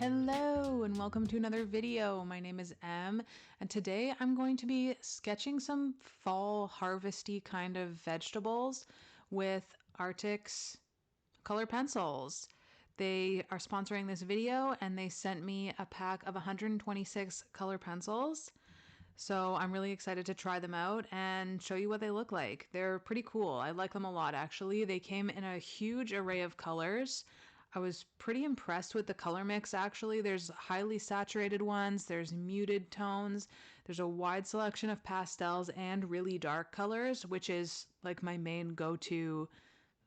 Hello and welcome to another video. My name is Em and today I'm going to be sketching some fall harvesty kind of vegetables with Arrtx color pencils. They are sponsoring this video and they sent me a pack of 126 color pencils. So I'm really excited to try them out and show you what they look like. They're pretty cool. I like them a lot actually. They came in a huge array of colors. I was pretty impressed with the color mix actually. There's highly saturated ones, there's muted tones, there's a wide selection of pastels and really dark colors, which is like my main go-to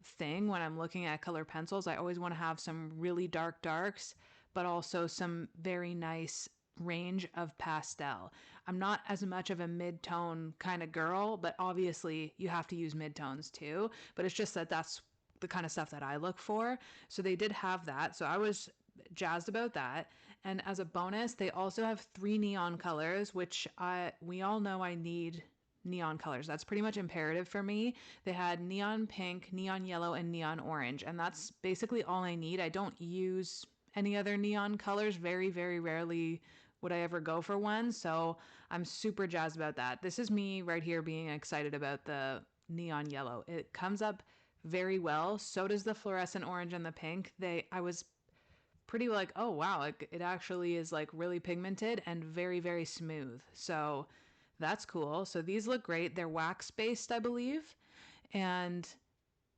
thing when I'm looking at color pencils. I always want to have some really dark darks, but also some very nice range of pastel. I'm not as much of a mid-tone kind of girl, but obviously you have to use mid-tones too. But it's just that that's the kind of stuff that I look for. So they did have that. So I was jazzed about that. And as a bonus, they also have 3 neon colors, which we all know I need neon colors. That's pretty much imperative for me. They had neon pink, neon yellow, and neon orange. And that's basically all I need. I don't use any other neon colors. Very, very rarely would I ever go for one. So I'm super jazzed about that. This is me right here being excited about the neon yellow. It comes up very well. So does the fluorescent orange and the pink. I was pretty like, oh wow, it actually is like really pigmented and very, very smooth. So that's cool. So these look great. They're wax based, I believe. And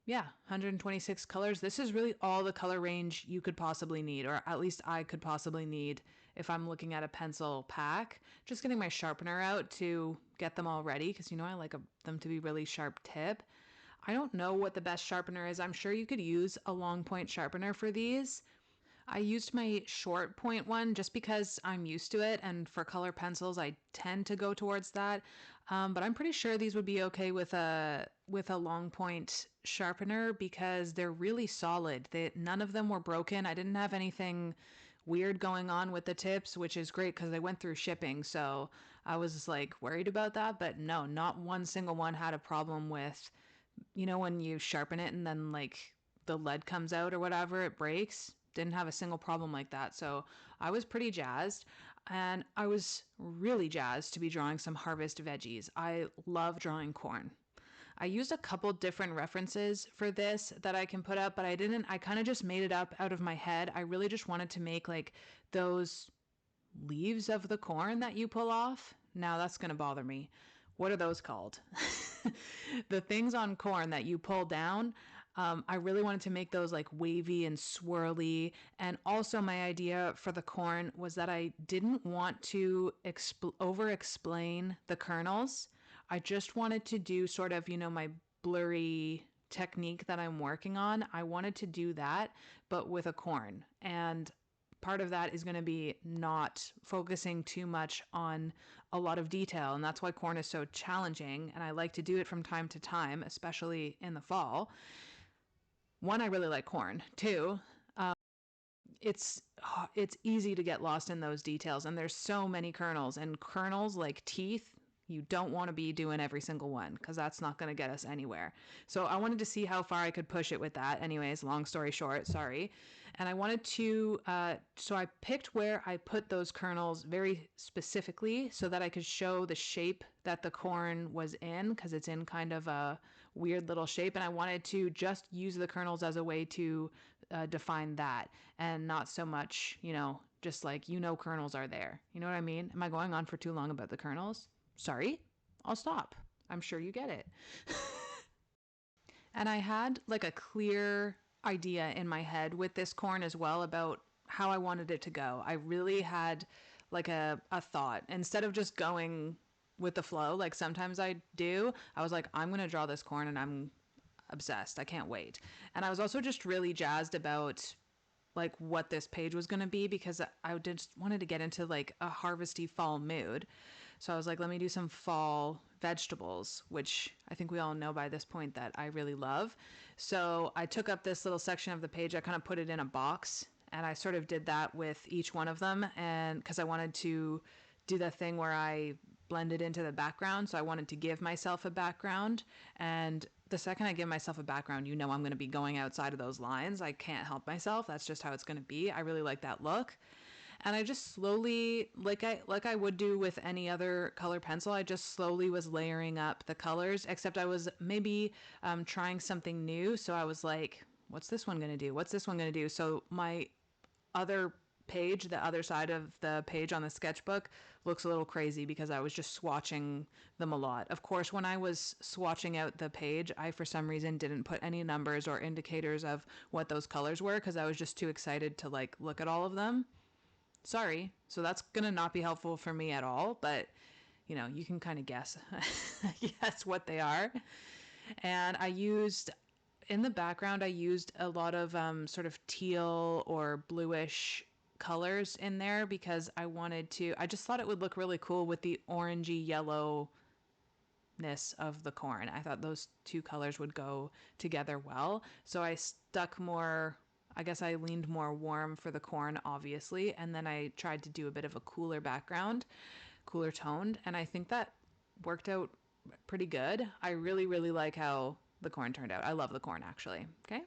yeah, 126 colors. This is really all the color range you could possibly need, or at least I could possibly need if I'm looking at a pencil pack. Just getting my sharpener out to get them all ready because I like them to be really sharp tip. I don't know what the best sharpener is. I'm sure you could use a long point sharpener for these. I used my short point one just because I'm used to it, and for color pencils, I tend to go towards that. But I'm pretty sure these would be okay with a long point sharpener because they're really solid. None of them were broken. I didn't have anything weird going on with the tips, which is great because they went through shipping. So I was like worried about that, but no, not one single one had a problem with, when you sharpen it and then like the lead comes out or whatever, it breaks. Didn't have a single problem like that. So I was pretty jazzed. And I was really jazzed to be drawing some harvest veggies. I love drawing corn. I used a couple different references for this that I can put up, but I kind of just made it up out of my head. I really just wanted to make like those leaves of the corn that you pull off. Now that's going to bother me. What are those called? The things on corn that you pull down. I really wanted to make those like wavy and swirly. And also, my idea for the corn was that I didn't want to over explain the kernels. I just wanted to do sort of, my blurry technique that I'm working on. I wanted to do that, but with a corn. And part of that is going to be not focusing too much on a lot of detail. And that's why corn is so challenging. And I like to do it from time to time, especially in the fall. One, I really like corn. Two, it's easy to get lost in those details, and there's so many kernels, and kernels like teeth. You don't want to be doing every single one because that's not going to get us anywhere. So I wanted to see how far I could push it with that. Anyways, long story short, sorry. And I wanted to, so I picked where I put those kernels very specifically so that I could show the shape that the corn was in, because it's in kind of a weird little shape. And I wanted to just use the kernels as a way to define that, and not so much, just like, kernels are there. You know what I mean? Am I going on for too long about the kernels? Sorry, I'll stop. I'm sure you get it. And I had like a clear idea in my head with this corn as well about how I wanted it to go. I really had like a thought. Instead of just going with the flow, like sometimes I do, I was like, I'm going to draw this corn and I'm obsessed. I can't wait. And I was also just really jazzed about like what this page was going to be because I just wanted to get into like a harvesty fall mood. So I was like, let me do some fall vegetables, which I think we all know by this point that I really love. So I took up this little section of the page, I kind of put it in a box, and I sort of did that with each one of them. And because I wanted to do the thing where I blended into the background. So I wanted to give myself a background. And the second I give myself a background, I'm going to be going outside of those lines. I can't help myself. That's just how it's going to be. I really like that look. And I just slowly, like I would do with any other color pencil, I just slowly was layering up the colors, except I was maybe trying something new. So I was like, what's this one going to do? What's this one going to do? So my other page, the other side of the page on the sketchbook, looks a little crazy because I was just swatching them a lot. Of course, when I was swatching out the page, I for some reason didn't put any numbers or indicators of what those colors were because I was just too excited to like look at all of them. Sorry. So that's going to not be helpful for me at all, but you know, you can kind of guess guess what they are. And I used in the background, I used a lot of sort of teal or bluish colors in there because I just thought it would look really cool with the orangey yellowness of the corn. I thought those two colors would go together well. So I stuck more, I guess I leaned more warm for the corn, obviously. And then I tried to do a bit of a cooler background, cooler toned. And I think that worked out pretty good. I really, really like how the corn turned out. I love the corn actually. Okay.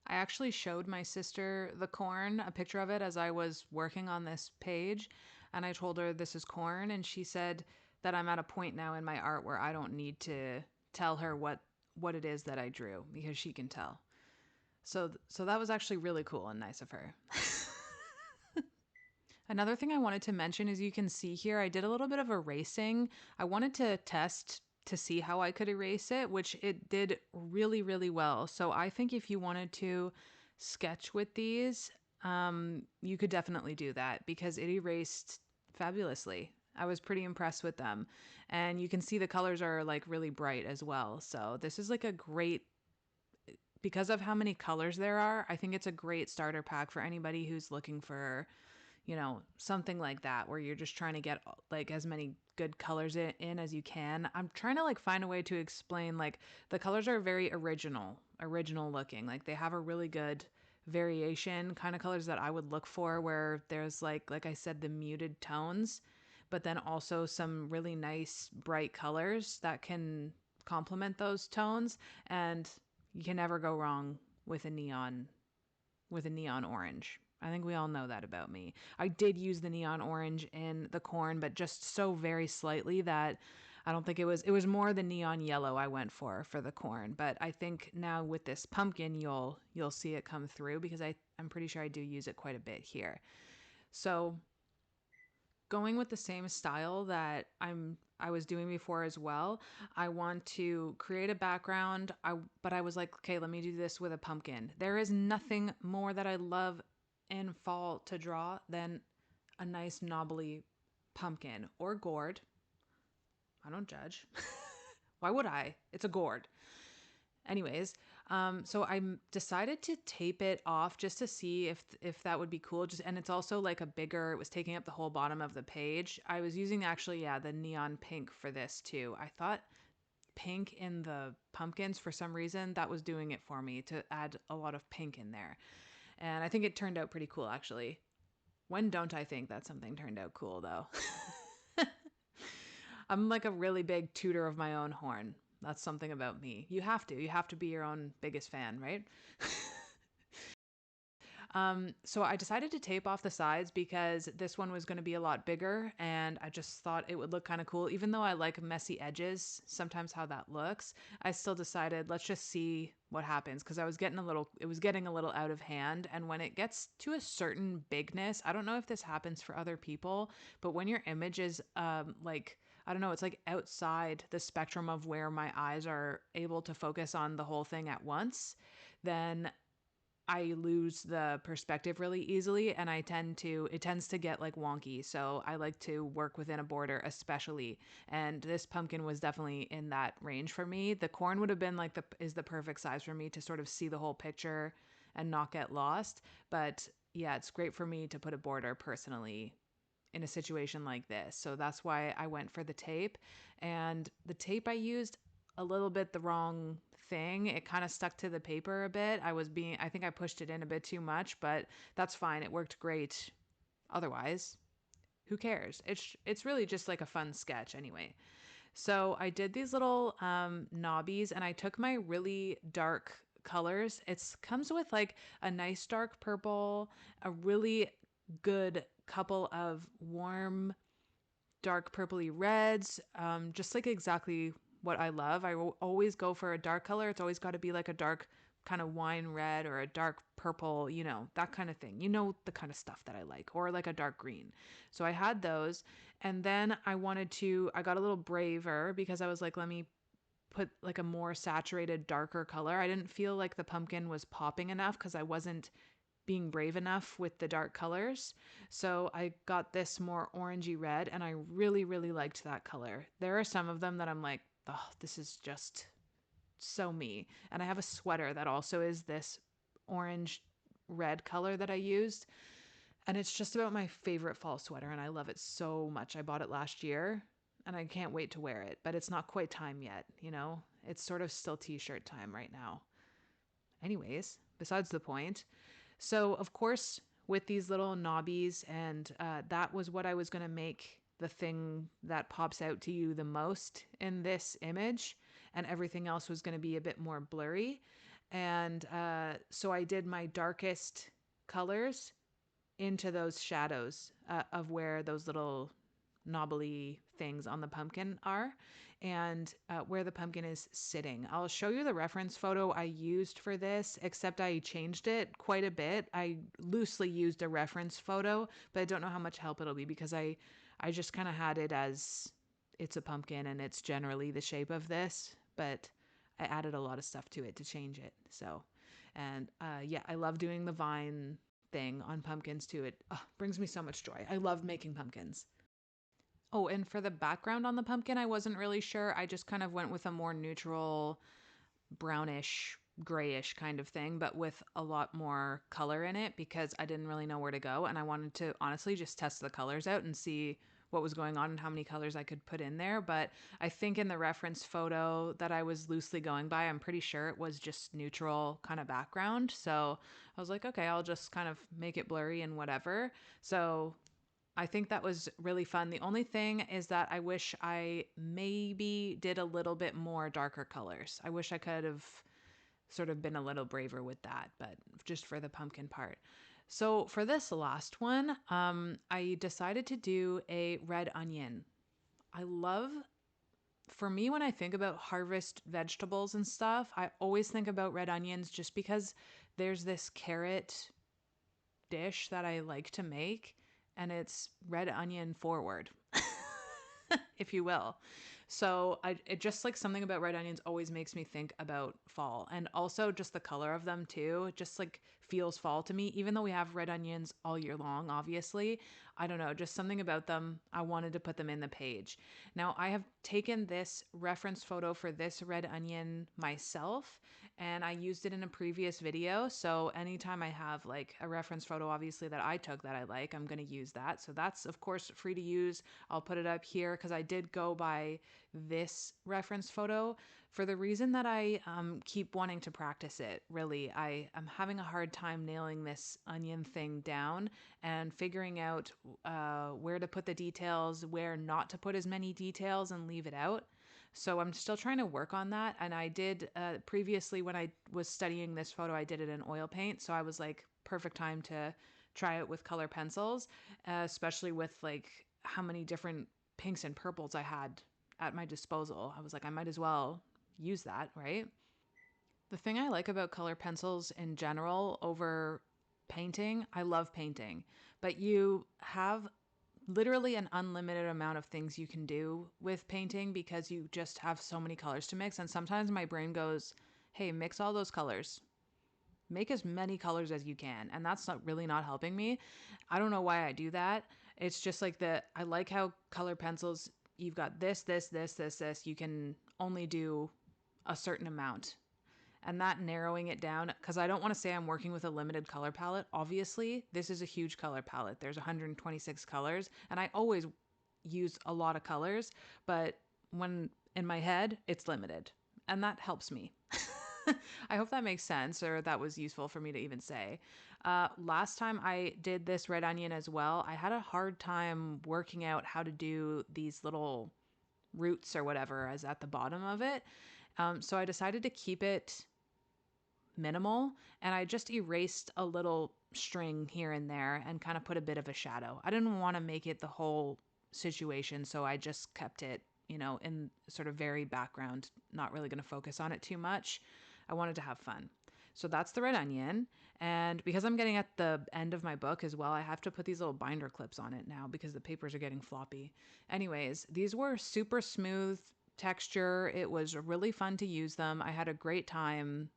I actually showed my sister the corn, a picture of it as I was working on this page, and I told her this is corn, and she said that I'm at a point now in my art where I don't need to tell her what it is that I drew because she can tell. So that was actually really cool and nice of her. Another thing I wanted to mention is you can see here I did a little bit of erasing. I wanted to test to see how I could erase it, which it did really, really well. So I think if you wanted to sketch with these, you could definitely do that because it erased fabulously. I was pretty impressed with them. And you can see the colors are like really bright as well. So this is like a great, because of how many colors there are, I think it's a great starter pack for anybody who's looking for, you know, something like that where you're just trying to get like as many good colors in as you can. I'm trying to like find a way to explain like the colors are very original looking. Like they have a really good variation kind of colors that I would look for where there's like I said the muted tones, but then also some really nice bright colors that can complement those tones and you can never go wrong with a neon orange. I think we all know that about me. I did use the neon orange in the corn, but just so very slightly that I don't think it was more the neon yellow I went for the corn. But I think now with this pumpkin you'll see it come through because I'm pretty sure I do use it quite a bit here. So going with the same style that I was doing before as well. I want to create a background. But I was like, okay, let me do this with a pumpkin. There is nothing more that I love in fall to draw than a nice knobbly pumpkin or gourd. I don't judge. Why would I? It's a gourd. Anyways, so I decided to tape it off just to see if that would be cool. Just and it's also like a bigger. It was taking up the whole bottom of the page. I was using actually, yeah, the neon pink for this too. I thought pink in the pumpkins for some reason that was doing it for me to add a lot of pink in there, and I think it turned out pretty cool actually. When don't I think that something turned out cool though? I'm like a really big tooter of my own horn. That's something about me. You have to. You have to be your own biggest fan, right? So I decided to tape off the sides because this one was going to be a lot bigger and I just thought it would look kind of cool. Even though I like messy edges, sometimes how that looks, I still decided let's just see what happens because it was getting a little out of hand. And when it gets to a certain bigness, I don't know if this happens for other people, but when your image is like, I don't know, it's like outside the spectrum of where my eyes are able to focus on the whole thing at once, then I lose the perspective really easily and it tends to get like wonky. So I like to work within a border especially. And this pumpkin was definitely in that range for me. The corn would have been like is the perfect size for me to sort of see the whole picture and not get lost. But yeah, it's great for me to put a border personally in a situation like this. So that's why I went for the tape. And the tape I used a little bit the wrong thing. It kind of stuck to the paper a bit. I think I pushed it in a bit too much, but that's fine. It worked great. Otherwise, who cares? It's really just like a fun sketch anyway. So I did these little knobbies and I took my really dark colors. It comes with like a nice dark purple, a really good couple of warm dark purpley reds, just like exactly what I love. I will always go for a dark color. It's always got to be like a dark kind of wine red or a dark purple, that kind of thing. The kind of stuff that I like, or like a dark green. So I had those. And then I got a little braver because I was like, let me put like a more saturated, darker color. I didn't feel like the pumpkin was popping enough because I wasn't being brave enough with the dark colors. So I got this more orangey red and I really, really liked that color. There are some of them that I'm like, oh, this is just so me. And I have a sweater that also is this orange red color that I used. And it's just about my favorite fall sweater and I love it so much. I bought it last year and I can't wait to wear it, but it's not quite time yet. It's sort of still t-shirt time right now. Anyways, besides the point. So, of course, with these little knobbies, and that was what I was going to make the thing that pops out to you the most in this image, and everything else was going to be a bit more blurry. And so I did my darkest colors into those shadows of where those little knobbly things on the pumpkin are, and where the pumpkin is sitting. I'll show you the reference photo I used for this, except I changed it quite a bit. I loosely used a reference photo, but I don't know how much help it'll be because I just kind of had it as it's a pumpkin and it's generally the shape of this, but I added a lot of stuff to it to change it. So, and yeah, I love doing the vine thing on pumpkins too. It brings me so much joy. I love making pumpkins. Oh, and for the background on the pumpkin, I wasn't really sure. I just kind of went with a more neutral, brownish, grayish kind of thing, but with a lot more color in it because I didn't really know where to go. And I wanted to honestly just test the colors out and see what was going on and how many colors I could put in there. But I think in the reference photo that I was loosely going by, I'm pretty sure it was just neutral kind of background. So I was like, okay, I'll just kind of make it blurry and whatever. So I think that was really fun. The only thing is that I wish I maybe did a little bit more darker colors. I wish I could have sort of been a little braver with that, but just for the pumpkin part. So for this last one, I decided to do a red onion. I love, for me, when I think about harvest vegetables and stuff, I always think about red onions just because there's this carrot dish that I like to make, and it's red onion forward, if you will. So it just like something about red onions always makes me think about fall, and also just the color of them too. It just like feels fall to me, even though we have red onions all year long, obviously. I don't know, just something about them. I wanted to put them in the page. Now, I have taken this reference photo for this red onion myself, and I used it in a previous video. So anytime I have like a reference photo, obviously that I took that I like, I'm going to use that. So that's of course free to use. I'll put it up here because I did go by this reference photo for the reason that I keep wanting to practice it. Really, I am having a hard time nailing this onion thing down and figuring out where to put the details, where not to put as many details and leave it out. So I'm still trying to work on that. And I did previously when I was studying this photo, I did it in oil paint. So I was like, perfect time to try it with color pencils, especially with like how many different pinks and purples I had at my disposal. I was like, I might as well use that, right? The thing I like about color pencils in general over painting, I love painting, but you have literally an unlimited amount of things you can do with painting because you just have so many colors to mix. And sometimes my brain goes, hey, mix all those colors. Make as many colors as you can. And that's not really not helping me. I don't know why I do that. It's just like I like how color pencils, you've got this. You can only do a certain amount, and that narrowing it down, because I don't want to say I'm working with a limited color palette. Obviously, this is a huge color palette. There's 126 colors, and I always use a lot of colors, but when in my head, it's limited, and that helps me. I hope that makes sense, or that was useful for me to even say. Last time I did this red onion as well, I had a hard time working out how to do these little roots or whatever as at the bottom of it. So I decided to keep it minimal, and I just erased a little string here and there and kind of put a bit of a shadow. I didn't want to make it the whole situation, so I just kept it, in sort of very background, not really going to focus on it too much. I wanted to have fun. So that's the red onion. And because I'm getting at the end of my book as well, I have to put these little binder clips on it now because the papers are getting floppy. Anyways, these were super smooth texture. It was really fun to use them. I had a great time.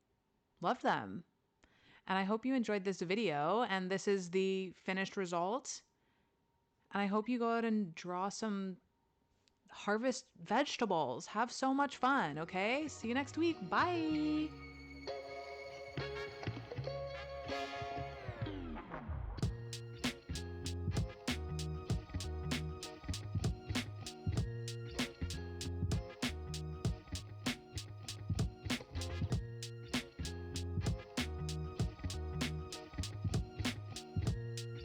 Loved them. And I hope you enjoyed this video. And this is the finished result. And I hope you go out and draw some harvest vegetables. Have so much fun, okay? See you next week. Bye.